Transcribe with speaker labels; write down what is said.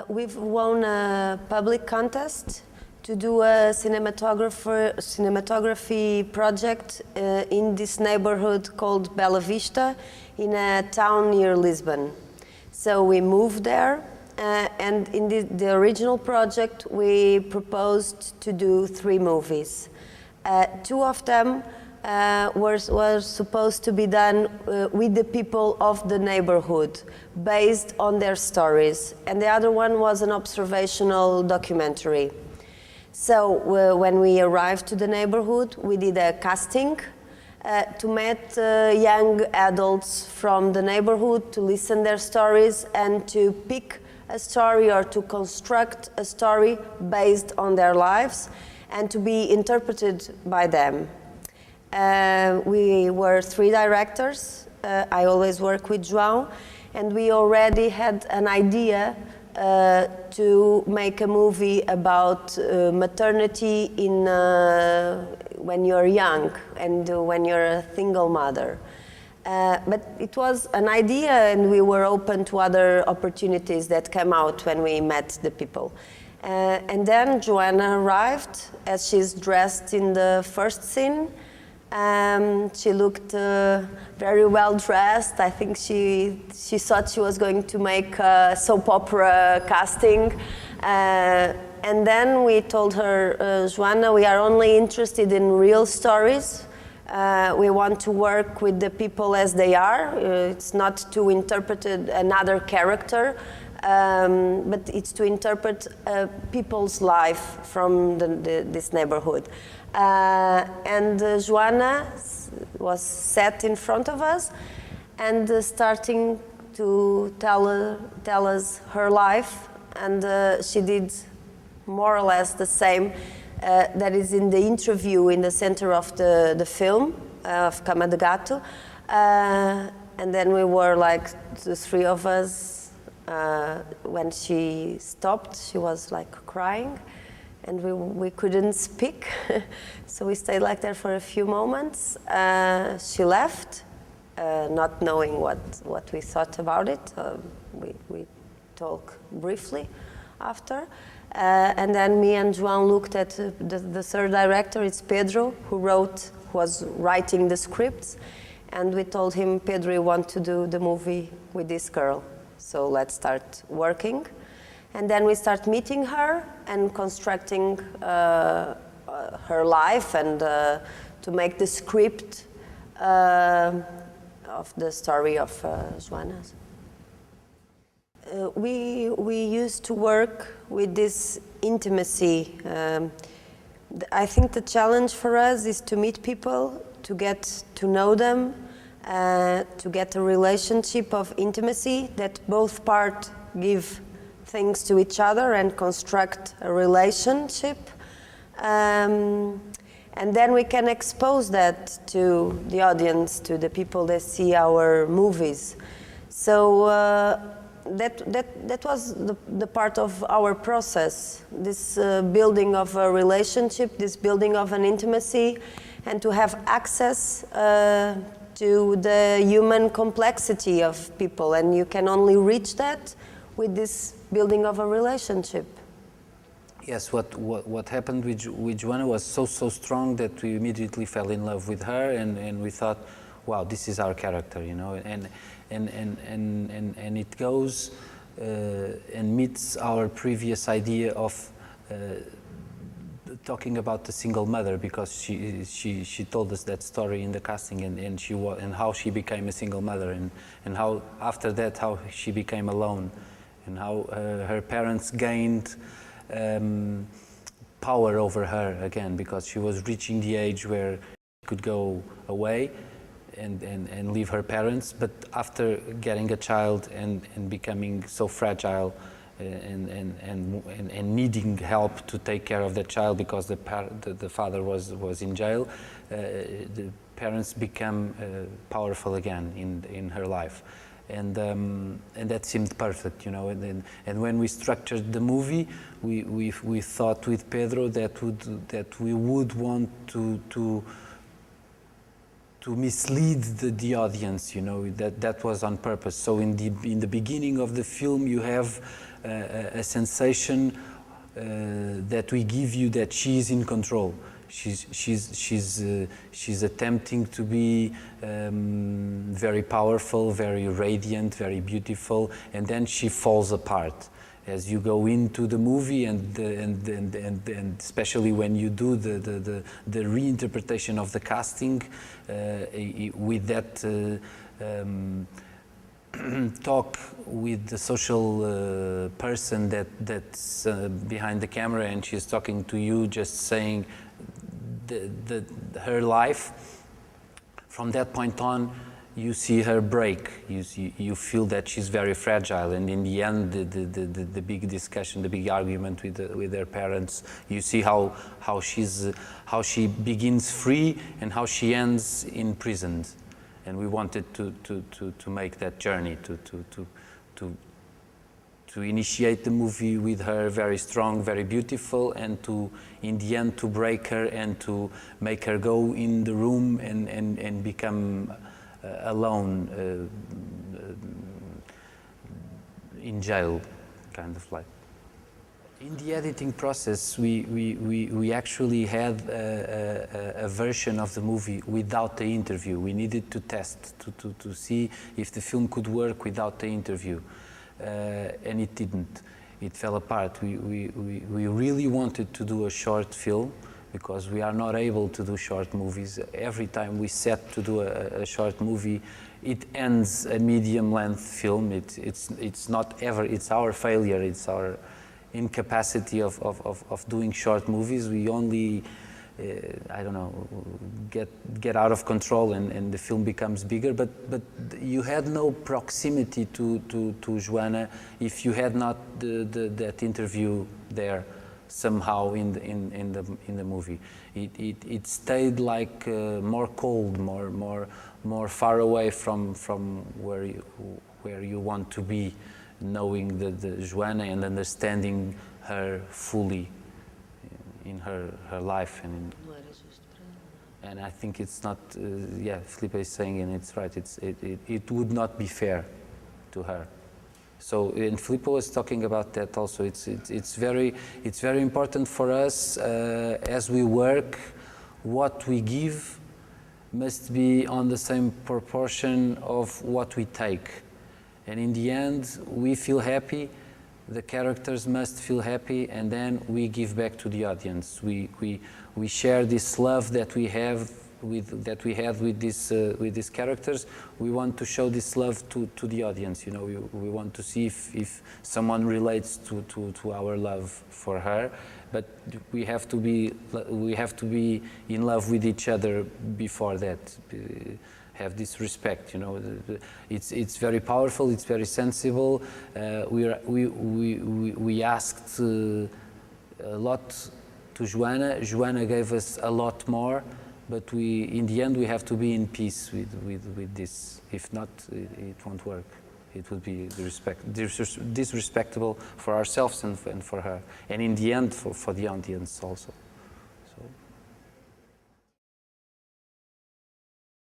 Speaker 1: We've won a public contest to do a cinematography project in this neighborhood called Bela Vista in a town near Lisbon. So we moved there, and in the original project we proposed to do 3 movies. 2 of them were supposed to be done with the people of the neighborhood, based on their stories, and the other one was an observational documentary. So when we arrived to the neighborhood, we did a casting to meet young adults from the neighborhood, to listen their stories and to pick a story or to construct a story based on their lives and to be interpreted by them. We were 3 directors. I always work with Joao, and we already had an idea to make a movie about maternity in when you're young and when you're a single mother. But it was an idea, and we were open to other opportunities that came out when we met the people. And then Joanna arrived as she's dressed in the first scene. She looked very well dressed. I think she thought she was going to make a soap opera casting. And then we told her, Joanna, we are only interested in real stories. We want to work with the people as they are. It's not to interpret another character, but it's to interpret people's life from this neighborhood. And Joanna was sat in front of us and starting to tell us her life, and she did more or less the same that is in the interview in the center of the film of CAMA de GATO. And then we were like the 3 of us. When she stopped, she was like crying, and we couldn't speak. So we stayed like there for a few moments. She left, not knowing what we thought about it. We talked briefly after. And then me and Joao looked at the 3rd director, it's Pedro, who was writing the scripts. And we told him, Pedro, we want to do the movie with this girl. So let's start working. And then we start meeting her and constructing her life and to make the script of the story of Joanna's. We used to work with this intimacy. I think the challenge for us is to meet people, to get to know them, to get a relationship of intimacy that both parts give things to each other and construct a relationship. And then we can expose that to the audience, to the people that see our movies. So that was the part of our process, this building of a relationship, this building of an intimacy, and to have access to the human complexity of people. And you can only reach that with this building of a relationship.
Speaker 2: Yes, what happened with Joanna was so strong that we immediately fell in love with her, and we thought, wow, this is our character, you know, and it goes and meets our previous idea of talking about the single mother, because she told us that story in the casting, and how she became a single mother, and how after that how she became alone, and how her parents gained power over her again, because she was reaching the age where she could go away and leave her parents, but after getting a child and becoming so fragile and needing help to take care of the child because the father was in jail, the parents became powerful again in her life. And that seemed perfect, you know. And when we structured the movie, we thought with Pedro that we would want to mislead the audience, you know. That was on purpose. So in the beginning of the film, you have a sensation that we give you that she is in control. She's attempting to be very powerful, very radiant, very beautiful, and then she falls apart as you go into the movie, and especially when you do the reinterpretation of the casting with that talk with the social person that's behind the camera, and she's talking to you, just saying her life. From that point on, you see her break. You feel that she's very fragile, and in the end, the big discussion, the big argument with her parents, you see how she begins free and how she ends imprisoned. And we wanted to make that journey, to initiate the movie with her very strong, very beautiful, and to, in the end, to break her and to make her go in the room and become alone in jail, kind of like. In the editing process, we actually had a version of the movie without the interview. We needed to test, to see if the film could work without the interview. And it didn't. It fell apart. We really wanted to do a short film because we are not able to do short movies. Every time we set to do a short movie, it ends a medium-length film. It's not ever, it's our failure, it's our incapacity of doing short movies. We only, I don't know, get out of control and the film becomes bigger. But you had no proximity to Joana if you had not that interview there somehow in the movie. It stayed like more cold, more far away from where you want to be, knowing the Joana and understanding her fully in her life. And I think it's not, yeah, Filipa is saying, and it's right, it would not be fair to her. So, and Filipa was talking about that also. It's very important for us as we work. What we give must be on the same proportion of what we take. And in the end, we feel happy, the characters must feel happy, and then we give back to the audience. We share this love that we have with these characters. We want to show this love to the audience. You know, we want to see if someone relates to our love for her. But we have to be in love with each other before that. Have this respect, you know. It's very powerful. It's very sensible. We asked a lot to Joana. Joana gave us a lot more, but in the end we have to be in peace with this. If not, it won't work. It would be disrespectable for ourselves and for her, and in the end for the audience also.